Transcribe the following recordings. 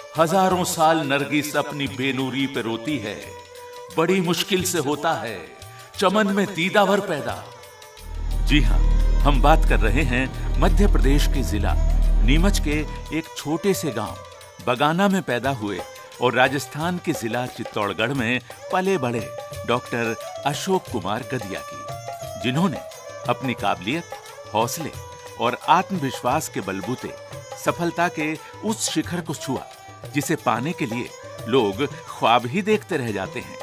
हजारों साल नरगिस अपनी बेनूरी पे रोती है, बड़ी मुश्किल से होता है चमन में दीदावर पैदा। जी हां, हम बात कर रहे हैं मध्य प्रदेश के जिला नीमच के एक छोटे से गांव बगाना में पैदा हुए और राजस्थान के जिला चित्तौड़गढ़ में पले बड़े डॉक्टर अशोक कुमार गदिया की, जिन्होंने अपनी काबिलियत, हौसले और आत्मविश्वास के बलबूते सफलता के उस शिखर को छुआ जिसे पाने के लिए लोग ख्वाब ही देखते रह जाते हैं।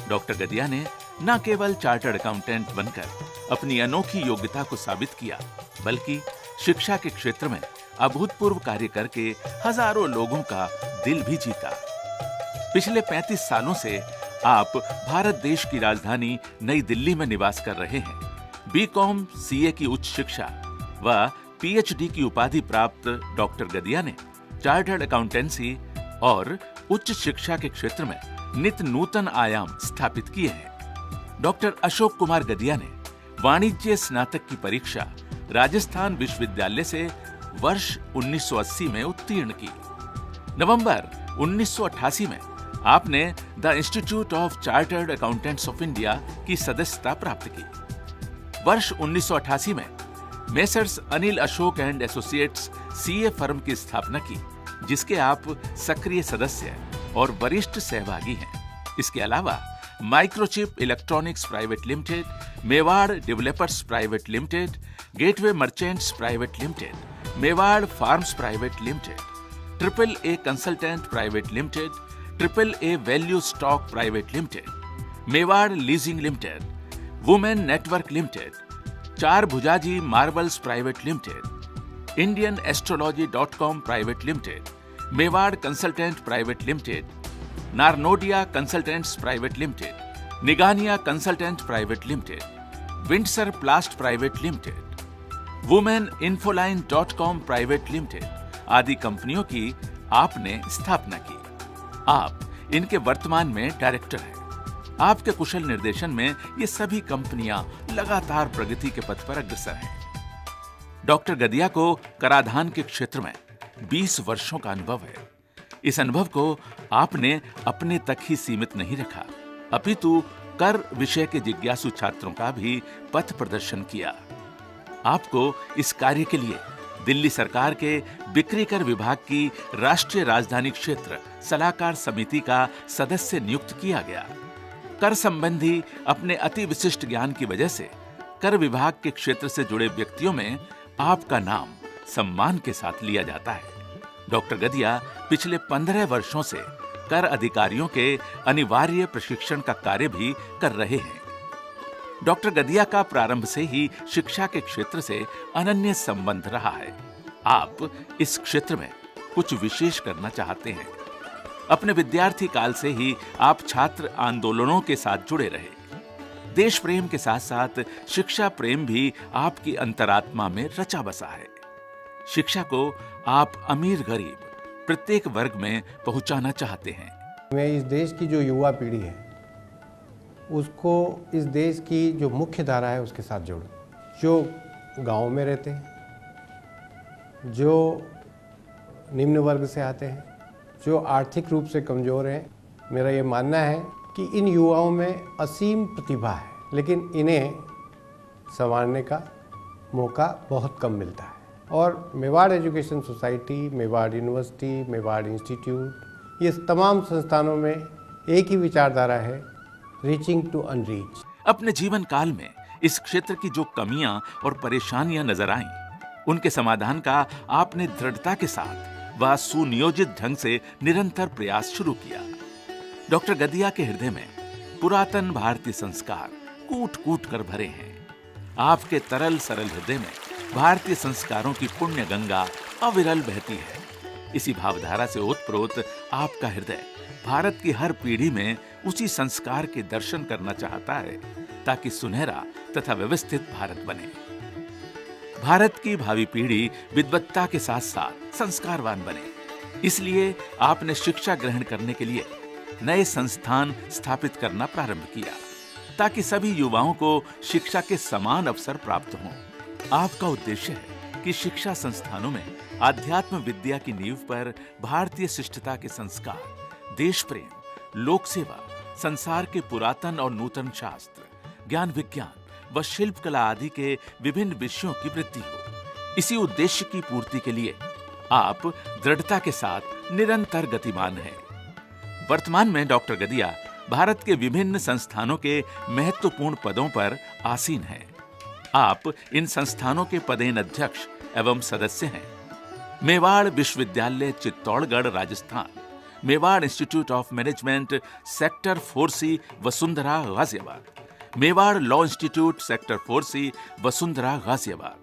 डॉक्टर गदिया ने न केवल चार्टर्ड अकाउंटेंट बनकर अपनी अनोखी योग्यता को साबित किया, बल्कि शिक्षा के क्षेत्र में अभूतपूर्व कार्य करके हजारों लोगों का दिल भी जीता। पिछले 35 सालों से आप भारत देश की राजधानी नई दिल्ली में निवास कर रहे हैं। बीकॉम सीए की उच्च शिक्षा व पीएचडी की उपाधि प्राप्त डॉक्टर गदिया ने चार्टर्ड अकाउंटेंसी और उच्च शिक्षा के क्षेत्र में नित नूतन आयाम स्थापित किए हैं। डॉक्टर अशोक कुमार गदिया ने वाणिज्य स्नातक की परीक्षा राजस्थान विश्वविद्यालय से वर्ष 1980 में उत्तीर्ण की। नवंबर 1988 में आपने the institute of chartered accountants of India की सदस्यता प्राप्त की। वर्ष 1988 में messrs Anil Ashok and associates CA firm की स्थापना की, जिसके आप सक्रिय सदस्य और वरिष्ठ सहभागी हैं। इसके अलावा microchip electronics private limited, Mewar developers private limited, gateway merchants private limited, Mewar farms private limited, triple A consultant private limited, triple A value stock private limited, Mewar leasing limited, women network limited, Char Bhujaji marbles private limited, Indian astrology dot com private limited, Mewar consultant private limited, Narnodia consultants private limited, Nigania consultant private limited, Windsor plast private limited, women infoline dot com private limited आदि कंपनियों की आपने स्थापना की। आप इनके वर्तमान में डायरेक्टर हैं। आपके कुशल निर्देशन में ये सभी कंपनियां लगातार प्रगति के पथ पर अग्रसर हैं। डॉक्टर गदिया को कराधान के क्षेत्र में 20 वर्षों का अनुभव है। इस अनुभव को आपने अपने तक ही सीमित नहीं रखा, अपितु कर विषय के जिज्ञासु छात्रों का भी पथ प्रदर्शन किया। आपको इस कार्य के लिए दिल्ली सरकार के बिक्री कर विभाग की राष्ट्रीय राजधानी क्षेत्र सलाहकार समिति का सदस्य नियुक्त किया गया। कर संबंधी अपने अति विशिष्ट ज्ञान की वजह से कर विभाग के क्षेत्र से जुड़े व्यक्तियों में आपका नाम सम्मान के साथ लिया जाता है। डॉक्टर गदिया पिछले 15 वर्षों से कर अधिकारियों के अनिवार्य प्रशिक्षण का कार्य भी कर रहे हैं। डॉक्टर गदिया का प्रारंभ से ही शिक्षा के क्षेत्र से अनन्य संबंध रहा है। आप इस क्षेत्र में कुछ विशेष करना चाहते हैं। अपने विद्यार्थी काल से ही आप छात्र आंदोलनों के साथ जुड़े रहे। देश प्रेम के साथ साथ शिक्षा प्रेम भी आपकी अंतरात्मा में रचा बसा है। शिक्षा को आप अमीर गरीब प्रत्येक वर्ग में पहुंचाना चाहते हैं। मैं इस देश की जो युवा पीढ़ी है उसको इस देश की जो मुख्य धारा है उसके साथ जोड़ूं, जो गांव में रहते हैं, जो निम्न वर्ग से आते हैं, जो आर्थिक रूप से कमज़ोर हैं। मेरा ये मानना है कि इन युवाओं में असीम प्रतिभा है, लेकिन इन्हें संवारने का मौका बहुत कम मिलता है। और Mewar education society, Mewar university, Mewar institute, ये तमाम संस्थानों में एक ही विचारधारा है, रीचिंग टू अनरीच। अपने जीवन काल में इस क्षेत्र की जो कमियां और परेशानियां नजर आईं, उनके समाधान का आपने दृढ़ता के साथ व सुनियोजित ढंग से निरंतर प्रयास शुरू किया। डॉक्टर गदिया के हृदय में पुरातन भारतीय संस्कार कूट कूट कर भरे हैं। आपके तरल सरल हृदय में भारतीय संस्कारों की पुण्य गंगा अविरल बहती है। इसी भावधारा से ओतप्रोत आपका हृदय भारत की हर पीढ़ी में उसी संस्कार के दर्शन करना चाहता है, ताकि सुनहरा तथा व्यवस्थित भारत बने। भारत की भावी पीढ़ी विद्वत्ता के साथ साथ संस्कारवान बने। इसलिए आपने शिक्षा ग्रहण करने के लिए नए संस्थान स्थापित करना प्रारंभ किया, ताकि सभी युवाओं को शिक्षा के समान अवसर प्राप्त हों। आपका उद्देश्य है कि कि शिक्षा संस्थानों में आध्यात्म विद्या की नींव पर भारतीय शिष्टता के संस्कार, देश प्रेम, लोक सेवा, संसार के पुरातन और नूतन शास्त्र, ज्ञान विज्ञान व शिल्प कला आदि के विभिन्न विषयों की वृद्धि हो। इसी उद्देश्य की पूर्ति के लिए आप दृढ़ता के साथ निरंतर गतिमान हैं। वर्तमान में डॉक्टर गदिया भारत के विभिन्न संस्थानों के महत्वपूर्ण पदों पर आसीन हैं। आप इन संस्थानों के पदेन अध्यक्ष एवं सदस्य हैं। मेवाड़ विश्वविद्यालय Chittorgarh Rajasthan, Mewar institute of management sector 4C Vasundhara Ghaziabad, Mewar law institute sector 4C Vasundhara Ghaziabad,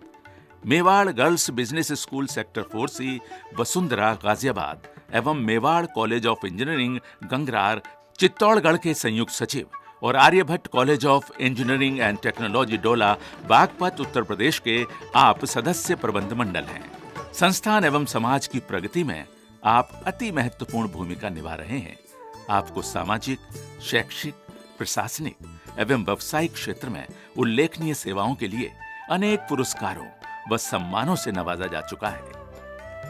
Mewar girls business school sector 4C Vasundhara Ghaziabad एवं Mewar college of engineering Gangrar Chittorgarh के संयुक्त सचिव और Aryabhatta college of engineering and technology Dola Baghpat Uttar Pradesh के आप सदस्य प्रबंध मंडल हैं। संस्थान एवं समाज की प्रगति में आप अति महत्वपूर्ण भूमिका निभा रहे हैं। आपको सामाजिक, शैक्षिक, प्रशासनिक एवं व्यावसायिक क्षेत्र में उल्लेखनीय सेवाओं के लिए अनेक पुरस्कारों व सम्मानों से नवाजा जा चुका है।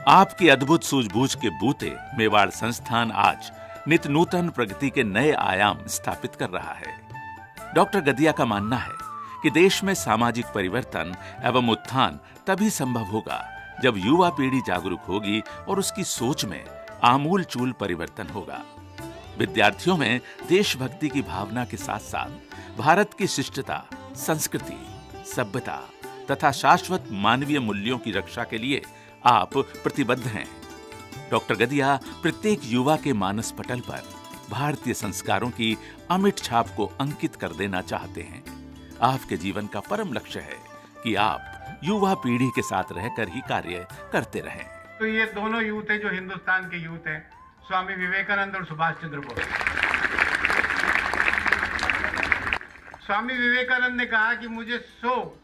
आपकी अद्भुत सूझबूझ के बूते मेवाड़ संस्थान आज नित नूतन प्रगति के नए आयाम स्थापित कर रहा है। डॉक्टर गदिया का मानना है कि देश में सामाजिक परिवर्तन एवं उत्थान तभी संभव होगा जब युवा पीढ़ी जागरूक होगी और उसकी सोच में आमूल-चूल परिवर्तन होगा। विद्यार्थियों में देशभक्ति की भावना के साथ साथ भारत की शिष्टता, संस्कृति, सभ्यता तथा शाश्वत मानवीय मूल्यों की रक्षा के लिए आप प्रतिबद्ध हैं। डॉक्टर गदिया प्रत्येक युवा के मानस पटल पर भारतीय संस्कारों की अमिट छाप को अंकित कर देना चाहते हैं। आपके जीवन का परम लक्ष्य है कि आप युवा पीढ़ी के साथ रहकर ही कार्य करते रहें। तो ये दोनों यूथ है जो हिंदुस्तान के यूथ है, स्वामी विवेकानंद और सुभाष चंद्र बोस। स्वामी विवेकानंद ने कहा कि मुझे 100,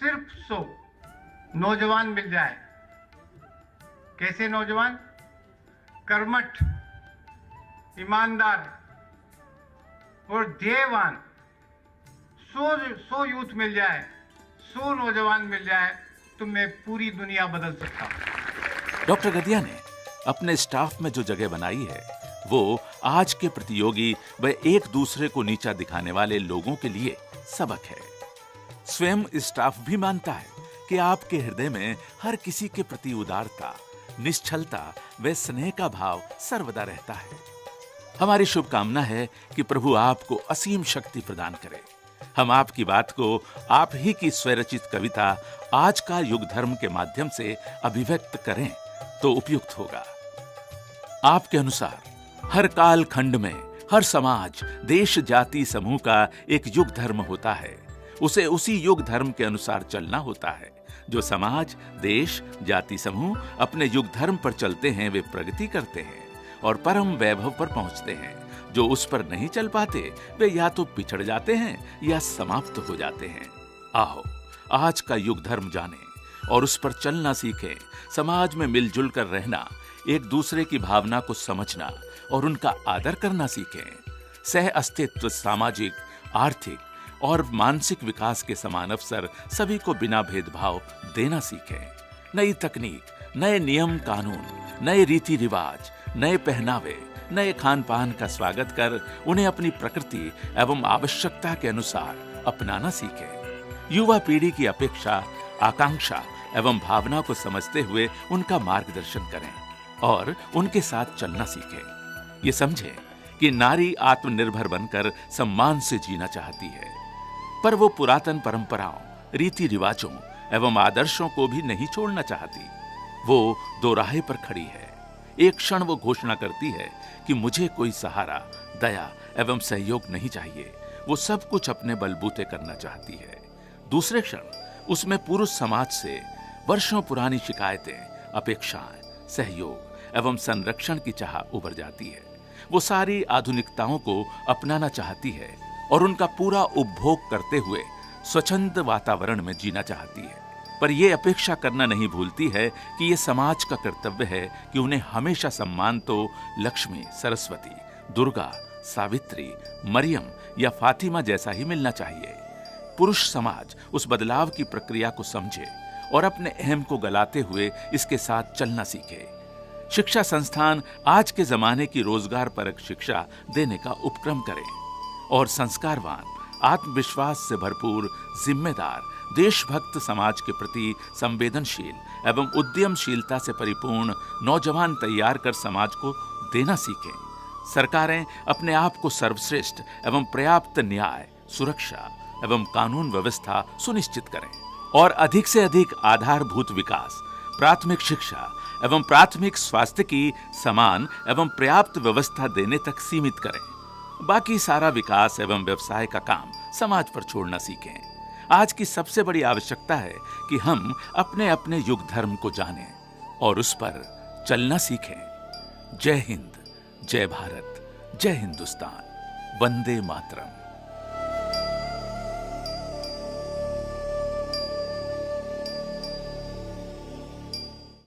सिर्फ 100 नौजवान मिल जाए। कैसे नौजवान? कर्मठ, ईमानदार और ध्येयवान। 100 यूथ मिल जाए, 100 नौजवान मिल जाए तो मैं पूरी दुनिया बदल सकता हूं। डॉक्टर गदिया ने अपने स्टाफ में जो जगह बनाई है वो आज के प्रतियोगी व एक दूसरे को नीचा दिखाने वाले लोगों के लिए सबक है। स्वयं स्टाफ भी मानता है कि आपके हृदय में हर किसी के प्रति उदारता, निश्चलता व स्नेह का भाव सर्वदा रहता है। हमारी शुभकामना है कि प्रभु आपको असीम शक्ति प्रदान करे। हम आपकी बात को आप ही की स्वरचित कविता आज का युग धर्म के माध्यम से अभिव्यक्त करें तो उपयुक्त होगा। आपके अनुसार हर काल खंड में हर समाज, देश, जाति, समूह का एक युग धर्म होता है। उसे उसी युग धर्म के अनुसार चलना होता है। जो समाज, देश, जाति, समूह अपने युग धर्म पर चलते हैं वे प्रगति करते हैं और परम वैभव पर पहुंचते हैं। जो उस पर नहीं चल पाते वे या तो पिछड़ जाते हैं या समाप्त हो जाते हैं। आओ आज का युग धर्म जानें और उस पर चलना सीखें। समाज में मिलजुल कर रहना, एक दूसरे की भावना को समझना और उनका आदर करना सीखें। सह अस्तित्व, सामाजिक, आर्थिक और मानसिक विकास के समान अवसर सभी को बिना भेदभाव देना सीखें। नई तकनीक, नए नियम कानून, नए रीति रिवाज, नए पहनावे, नए खान पान का स्वागत कर उन्हें अपनी प्रकृति एवं आवश्यकता के अनुसार अपनाना सीखें। युवा पीढ़ी की अपेक्षा, आकांक्षा एवं भावना को समझते हुए उनका मार्गदर्शन करें और उनके साथ चलना सीखें। ये समझें कि नारी आत्मनिर्भर बनकर सम्मान से जीना चाहती है, पर वो पुरातन परंपराओं, रीति रिवाजों एवं आदर्शों को भी नहीं छोड़ना चाहती। वो दो राह पर खड़ी है। एक क्षण वो घोषणा करती है कि मुझे कोई सहारा, दया एवं सहयोग नहीं चाहिए। वो सब कुछ अपने बलबूते करना चाहती है। दूसरे क्षण उसमें पुरुष समाज से वर्षों पुरानी शिकायतें, अपेक्षाएं, सहयोग एवं संरक्षण की चाह उभर जाती है। वो सारी आधुनिकताओं को अपनाना चाहती है और उनका पूरा उपभोग करते हुए स्वच्छंद वातावरण में जीना चाहती है। पर यह अपेक्षा करना नहीं भूलती है कि यह समाज का कर्तव्य है कि उन्हें हमेशा सम्मान तो लक्ष्मी, सरस्वती, दुर्गा, सावित्री, मरियम या फातिमा जैसा ही मिलना चाहिए। पुरुष समाज उस बदलाव की प्रक्रिया को समझे और अपने अहम को गलाते हुए इसके साथ चलना सीखे। शिक्षा संस्थान आज के जमाने की रोजगार परक शिक्षा देने का उपक्रम करें और संस्कारवान, आत्मविश्वास से भरपूर, जिम्मेदार, देशभक्त, समाज के प्रति संवेदनशील एवं उद्यमशीलता से परिपूर्ण नौजवान तैयार कर समाज को देना सीखें। सरकारें अपने आप को सर्वश्रेष्ठ एवं पर्याप्त न्याय, सुरक्षा एवं कानून व्यवस्था सुनिश्चित करें और अधिक से अधिक आधारभूत विकास, प्राथमिक शिक्षा एवं प्राथमिक स्वास्थ्य की समान एवं पर्याप्त व्यवस्था देने तक सीमित करें। बाकी सारा विकास एवं व्यवसाय का काम समाज पर छोड़ना सीखें। आज की सबसे बड़ी आवश्यकता है कि हम अपने अपने युग धर्म को जानें और उस पर चलना सीखें। जय हिंद, जय भारत, जय हिंदुस्तान, वंदे मातरम।